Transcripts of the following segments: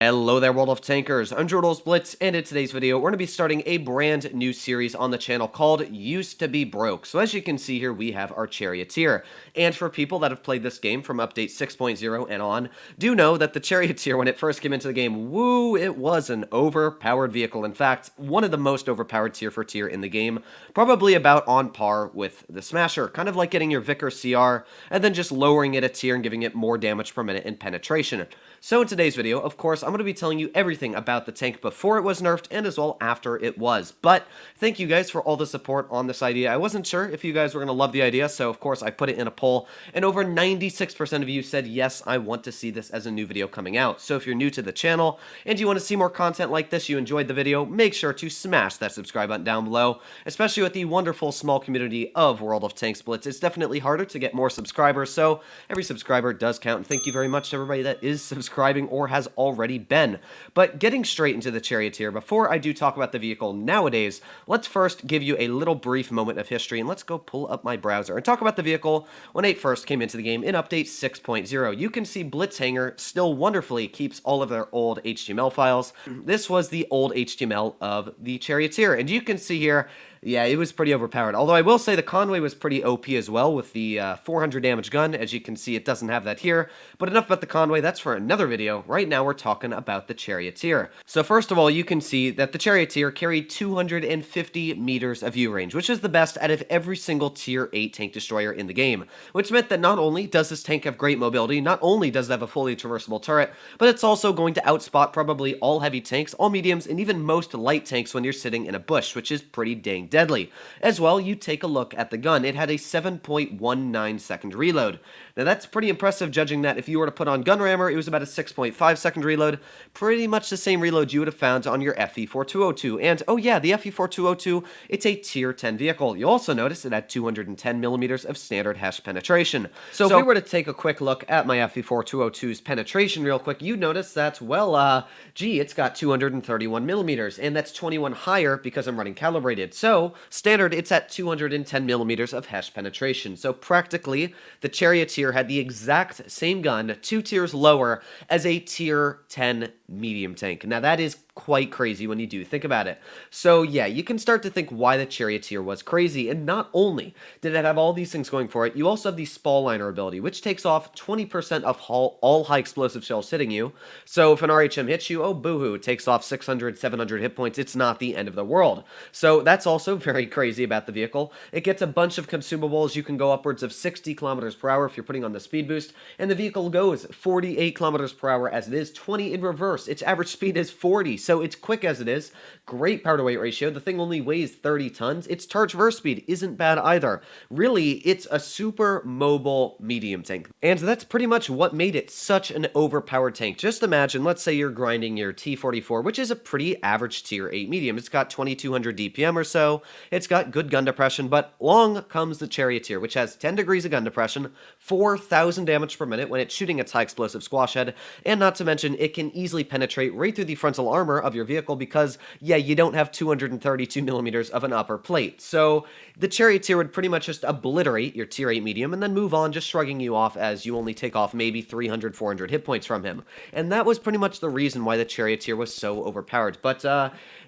Hello there, World of Tankers. I'm Jordan's Blitz, and in today's video, we're going to be starting a brand new series on the channel called Used to Be Broke. So as you can see here, we have our Charioteer. And for people that have played this game from update 6.0 and on, do know that the Charioteer, when it first came into the game, woo, it was an overpowered vehicle. In fact, one of the most overpowered tier for tier in the game, probably about on par with the Smasher, kind of like getting your Vicar CR, and then just lowering it a tier and giving it more damage per minute and penetration. So in today's video, of course, I'm going to be telling you everything about the tank before it was nerfed and as well after it was. But thank you guys for all the support on this idea. I wasn't sure if you guys were going to love the idea, so of course I put it in a poll, and over 96% of you said, yes, I want to see this as a new video coming out. So if you're new to the channel and you want to see more content like this, you enjoyed the video, make sure to smash that subscribe button down below, especially with the wonderful small community of World of Tanks Blitz. It's definitely harder to get more subscribers, so every subscriber does count, and thank you very much to everybody that is subscribing or has already been. But getting straight into the Charioteer, before I do talk about the vehicle nowadays, let's first give you a little brief moment of history, and let's go pull up my browser and talk about the vehicle when it first came into the game in update 6.0. You can see Blitz Hanger still wonderfully keeps all of their old HTML files. This was the old HTML of the Charioteer, and you can see here, yeah, it was pretty overpowered. Although I will say the Conway was pretty OP as well with the 400 damage gun. As you can see, it doesn't have that here. But enough about the Conway, that's for another video. Right now we're talking about the Charioteer. So first of all, you can see that the Charioteer carried 250 meters of view range, which is the best out of every single tier 8 tank destroyer in the game. Which meant that not only does this tank have great mobility, not only does it have a fully traversable turret, but it's also going to outspot probably all heavy tanks, all mediums, and even most light tanks when you're sitting in a bush, which is pretty dang deadly. As well, you take a look at the gun. It had a 7.19 second reload. Now that's pretty impressive, judging that if you were to put on gun rammer, it was about a 6.5 second reload. Pretty much the same reload you would have found on your FE4202. And oh yeah, the FE4202, it's a tier 10 vehicle. You also notice it had 210 millimeters of standard HESH penetration. So if we were to take a quick look at my FE4202's penetration real quick, you'd notice that, well, gee, it's got 231 millimeters, and that's 21 higher because I'm running calibrated. So standard, it's at 210 millimeters of HESH penetration. So practically, the Charioteer had the exact same gun, 2 tiers lower, as a tier 10 medium tank. Now that is quite crazy when you do think about it. So yeah, you can start to think why the Charioteer was crazy, and not only did it have all these things going for it, you also have the Spall Liner ability, which takes off 20% of all high explosive shells hitting you. So if an RHM hits you, oh boohoo, it takes off 600, 700 hit points. It's not the end of the world. So that's also very crazy about the vehicle. It gets a bunch of consumables. You can go upwards of 60 kilometers per hour if you're putting on the speed boost, and the vehicle goes 48 kilometers per hour as it is, 20 in reverse. Its average speed is 40, so it's quick as it is. Great power to weight ratio. The thing only weighs 30 tons. Its charge verse speed isn't bad either. Really, it's a super mobile medium tank. And that's pretty much what made it such an overpowered tank. Just imagine, let's say you're grinding your T44, which is a pretty average tier 8 medium. It's got 2200 DPM or so. It's got good gun depression, but along comes the Charioteer, which has 10 degrees of gun depression, 4,000 damage per minute when it's shooting its high explosive squash head, and not to mention it can easily penetrate right through the frontal armor of your vehicle because, yeah, you don't have 232 millimeters of an upper plate. So the Charioteer would pretty much just obliterate your tier 8 medium and then move on, just shrugging you off as you only take off maybe 300, 400 hit points from him. And that was pretty much the reason why the Charioteer was so overpowered. But,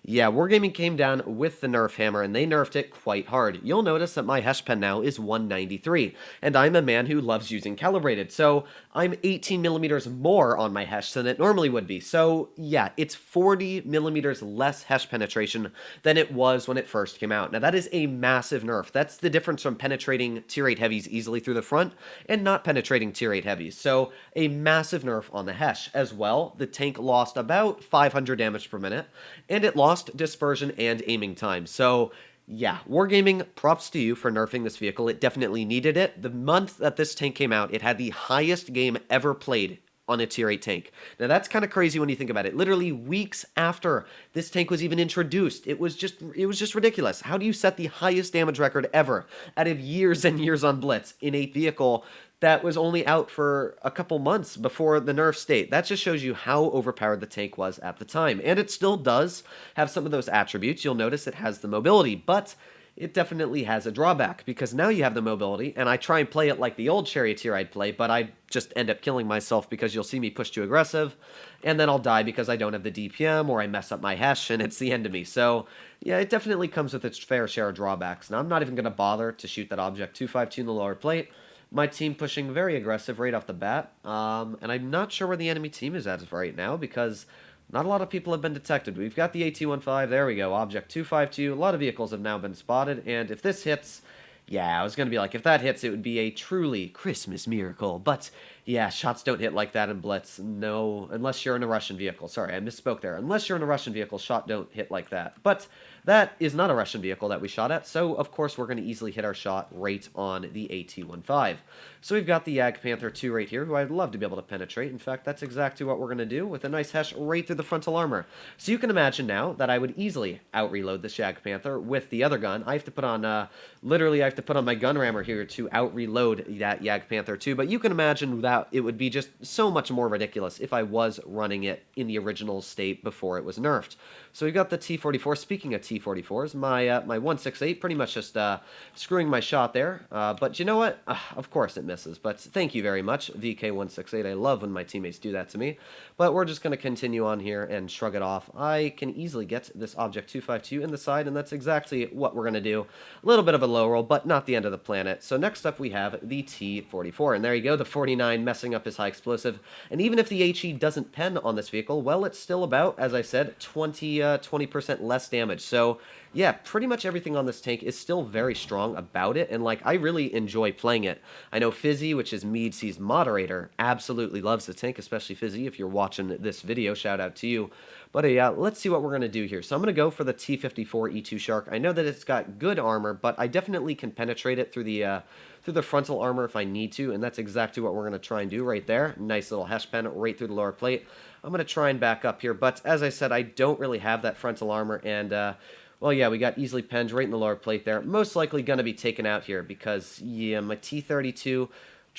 yeah, Wargaming came down with the nerf hammer, and they nerfed it quite hard. You'll notice that my HESH pen now is 193, and I'm a man who loves using calibrated, so I'm 18 millimeters more on my HESH than it normally would be. So, yeah, it's 40 millimeters less HESH penetration than it was when it first came out. Now, that is a massive nerf. That's the difference from penetrating tier 8 heavies easily through the front and not penetrating tier 8 heavies. So, a massive nerf on the HESH. As well, the tank lost about 500 damage per minute, and it lost dispersion and aiming time. So yeah, Wargaming, props to you for nerfing this vehicle. It definitely needed it. The month that this tank came out, it had the highest game ever played on a tier 8 tank. Now that's kind of crazy when you think about it. Literally weeks after this tank was even introduced, it was just ridiculous. How do you set the highest damage record ever out of years and years on Blitz in a vehicle that was only out for a couple months before the nerf state? That just shows you how overpowered the tank was at the time. And it still does have some of those attributes. You'll notice it has the mobility, but it definitely has a drawback, because now you have the mobility, and I try and play it like the old Charioteer I'd play, but I just end up killing myself because you'll see me push too aggressive, and then I'll die because I don't have the DPM, or I mess up my hesh, and it's the end of me. So, yeah, it definitely comes with its fair share of drawbacks. Now, I'm not even going to bother to shoot that object 252 in the lower plate. My team pushing very aggressive right off the bat, and I'm not sure where the enemy team is at right now, because not a lot of people have been detected. We've got the AT-15, there we go, object 252, a lot of vehicles have now been spotted, and if this hits, yeah, I was going to be like, if that hits, it would be a truly Christmas miracle, but yeah, shots don't hit like that in Blitz, no, unless you're in a Russian vehicle, sorry, I misspoke there, unless you're in a Russian vehicle, shot don't hit like that, but that is not a Russian vehicle that we shot at, so of course we're going to easily hit our shot right on the AT-15. So we've got the Jagdpanther 2 right here, who I'd love to be able to penetrate. In fact, that's exactly what we're going to do, with a nice hesh right through the frontal armor. So you can imagine now that I would easily out-reload this Jagdpanther with the other gun. I have to put on, literally I have to put on my gun rammer here to out-reload that Jagdpanther 2, but you can imagine that it would be just so much more ridiculous if I was running it in the original state before it was nerfed. So we've got the T-44. Speaking of T-44s, my 168 pretty much just screwing my shot there. But you know what? Of course it misses. But thank you very much, VK168. I love when my teammates do that to me. But we're just going to continue on here and shrug it off. I can easily get this object 252 in the side, and that's exactly what we're going to do. A little bit of a low roll, but not the end of the planet. So next up we have the T-44. And there you go, the 49 messing up his high explosive. And even if the HE doesn't pen on this vehicle, well, it's still about, as I said, 20% less damage. So yeah, pretty much everything on this tank is still very strong about it, and like, I really enjoy playing it. I know Fizzy, which is MeadC's moderator, absolutely loves the tank, especially Fizzy. If you're watching this video, shout out to you. But yeah, let's see what we're going to do here. So I'm going to go for the T-54 E2 Shark. I know that it's got good armor, but I definitely can penetrate it through the frontal armor if I need to, and that's exactly what we're going to try and do right there. Nice little hesh pen right through the lower plate. I'm going to try and back up here, but as I said, I don't really have that frontal armor, and well, yeah, we got easily penned right in the lower plate there. Most likely going to be taken out here because, yeah, my T-32...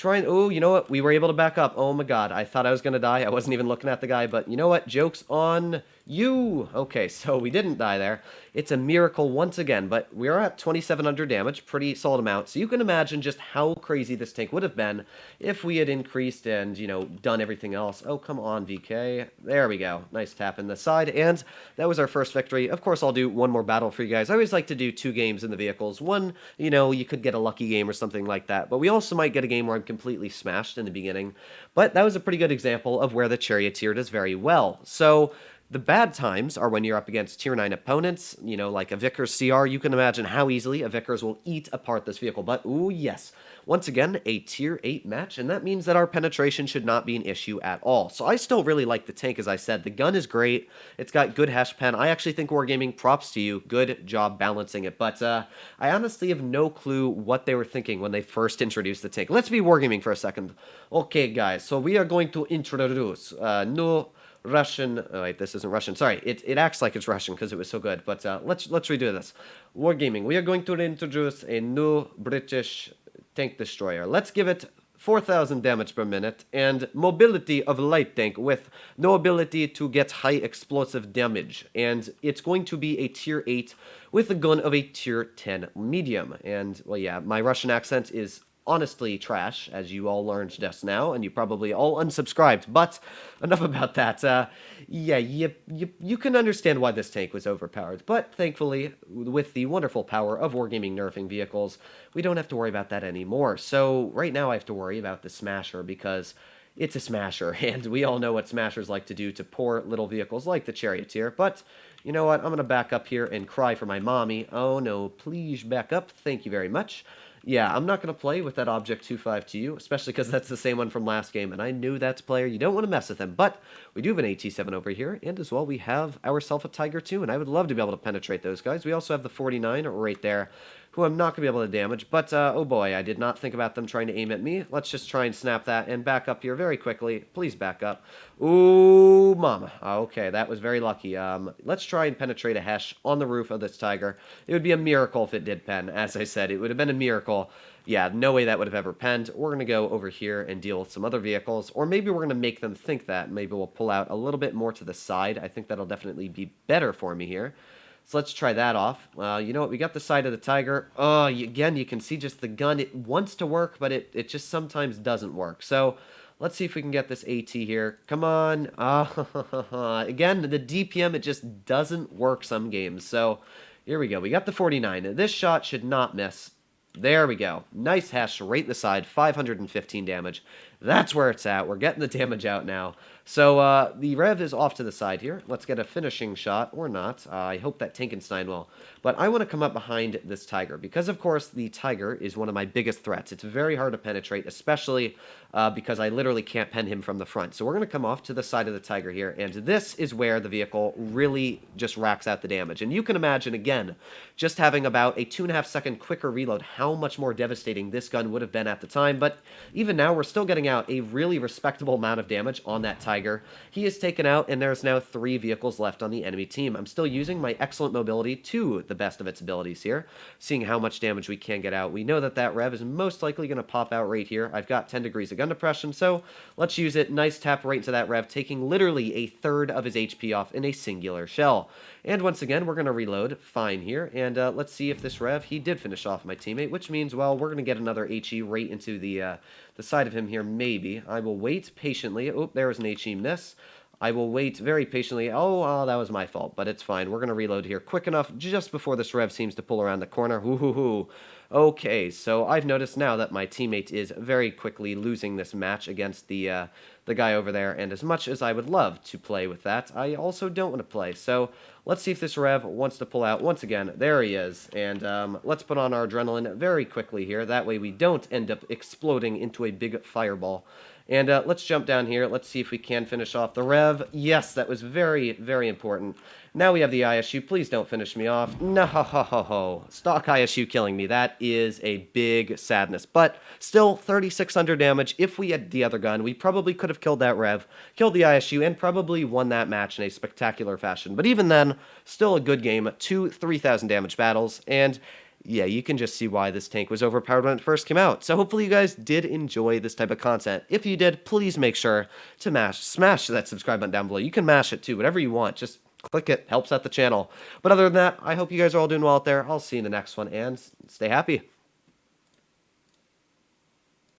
Oh, you know what? We were able to back up. Oh my god, I thought I was going to die. I wasn't even looking at the guy, but you know what? Joke's on you. Okay, so we didn't die there. It's a miracle once again, but we are at 2,700 damage, pretty solid amount. So you can imagine just how crazy this tank would have been if we had increased and, you know, done everything else. Oh, come on, VK. There we go. Nice tap in the side, and that was our first victory. Of course, I'll do one more battle for you guys. I always like to do 2 games in the vehicles. One, you know, you could get a lucky game or something like that, but we also might get a game where I'm completely smashed in the beginning. But that was a pretty good example of where the Charioteer does very well. So the bad times are when you're up against tier 9 opponents, you know, like a Vickers CR. You can imagine how easily a Vickers will eat apart this vehicle. But, ooh, yes, once again, a tier 8 match, and that means that our penetration should not be an issue at all. So I still really like the tank, as I said. The gun is great. It's got good hash pen. I actually think Wargaming, props to you. Good job balancing it. But I honestly have no clue what they were thinking when they first introduced the tank. Let's be Wargaming for a second. Okay, guys, so we are going to introduce new Russian. Oh, wait, this isn't Russian. Sorry, it acts like it's Russian because it was so good. But let's redo this. Wargaming. We are going to introduce a new British tank destroyer. Let's give it 4,000 damage per minute and mobility of light tank with no ability to get high explosive damage. And it's going to be a tier 8 with a gun of a tier 10 medium. And well, yeah, my Russian accent is honestly trash, as you all learned just now, and you probably all unsubscribed, but enough about that. Yeah, you can understand why this tank was overpowered, but thankfully, with the wonderful power of Wargaming nerfing vehicles, we don't have to worry about that anymore. So right now I have to worry about the Smasher, because it's a Smasher, and we all know what Smashers like to do to poor little vehicles like the Charioteer, but you know what, I'm going to back up here and cry for my mommy. Oh no, please back up, thank you very much. Yeah, I'm not going to play with that Object 252, especially because that's the same one from last game, and I knew that player. You don't want to mess with him, but we do have an AT-7 over here, and as well, we have ourselves a Tiger 2, and I would love to be able to penetrate those guys. We also have the 49 right there, who I'm not going to be able to damage, but oh boy, I did not think about them trying to aim at me. Let's just try and snap that and back up here very quickly. Please back up. Ooh, mama. Okay, that was very lucky. Let's try and penetrate a hesh on the roof of this Tiger. It would be a miracle if it did pen. As I said, it would have been a miracle. Yeah, no way that would have ever penned. We're going to go over here and deal with some other vehicles, or maybe we're going to make them think that. Maybe we'll pull out a little bit more to the side. I think that'll definitely be better for me here. So let's try that off. You know what? We got the side of the Tiger. Oh, again, you can see just the gun. It wants to work, but it just sometimes doesn't work. So let's see if we can get this AT here. Come on. Again, the DPM, it just doesn't work some games. So here we go. We got the 49. This shot should not miss. There we go. Nice hash right in the side. 515 damage. That's where it's at. We're getting the damage out now. So the Rev is off to the side here. Let's get a finishing shot, or not. I hope that Tankenstein will. But I want to come up behind this Tiger, because of course the Tiger is one of my biggest threats. It's very hard to penetrate, especially because I literally can't pen him from the front. So we're going to come off to the side of the Tiger here, and this is where the vehicle really just racks out the damage. And you can imagine, again, just having about a 2.5 second quicker reload, how much more devastating this gun would have been at the time. But even now, we're still getting out a really respectable amount of damage on that Tiger. He is taken out, and there's now 3 vehicles left on the enemy team. I'm still using my excellent mobility to the best of its abilities here, seeing how much damage we can get out. We know that that Rev is most likely going to pop out right here. I've got 10 degrees of gun depression, so let's use it. Nice tap right into that Rev, taking literally a third of his HP off in a singular shell. And once again, we're going to reload fine here, and let's see if this Rev, he did finish off my teammate, which means, well, we're going to get another HE right into the side of him here, maybe. I will wait patiently. Oh, there was an HE miss. I will wait very patiently. Oh, that was my fault, but it's fine. We're going to reload here quick enough just before this Rev seems to pull around the corner. Woo-hoo-hoo. Okay, so I've noticed now that my teammate is very quickly losing this match against the guy over there, and as much as I would love to play with that, I also don't want to play. So let's see if this Rev wants to pull out once again. There he is, and let's put on our adrenaline very quickly here. That way we don't end up exploding into a big fireball. And let's jump down here. Let's see if we can finish off the Rev. Yes, that was very, very important. Now we have the ISU. Please don't finish me off. No, stock ISU killing me. That is a big sadness. But still, 3,600 damage. If we had the other gun, we probably could have killed that Rev, killed the ISU, and probably won that match in a spectacular fashion. But even then, still a good game. 2 3,000 damage battles. And yeah, you can just see why this tank was overpowered when it first came out. So hopefully you guys did enjoy this type of content. If you did, please make sure to smash that subscribe button down below. You can mash it too, whatever you want. Just click it, helps out the channel. But other than that, I hope you guys are all doing well out there. I'll see you in the next one, and stay happy.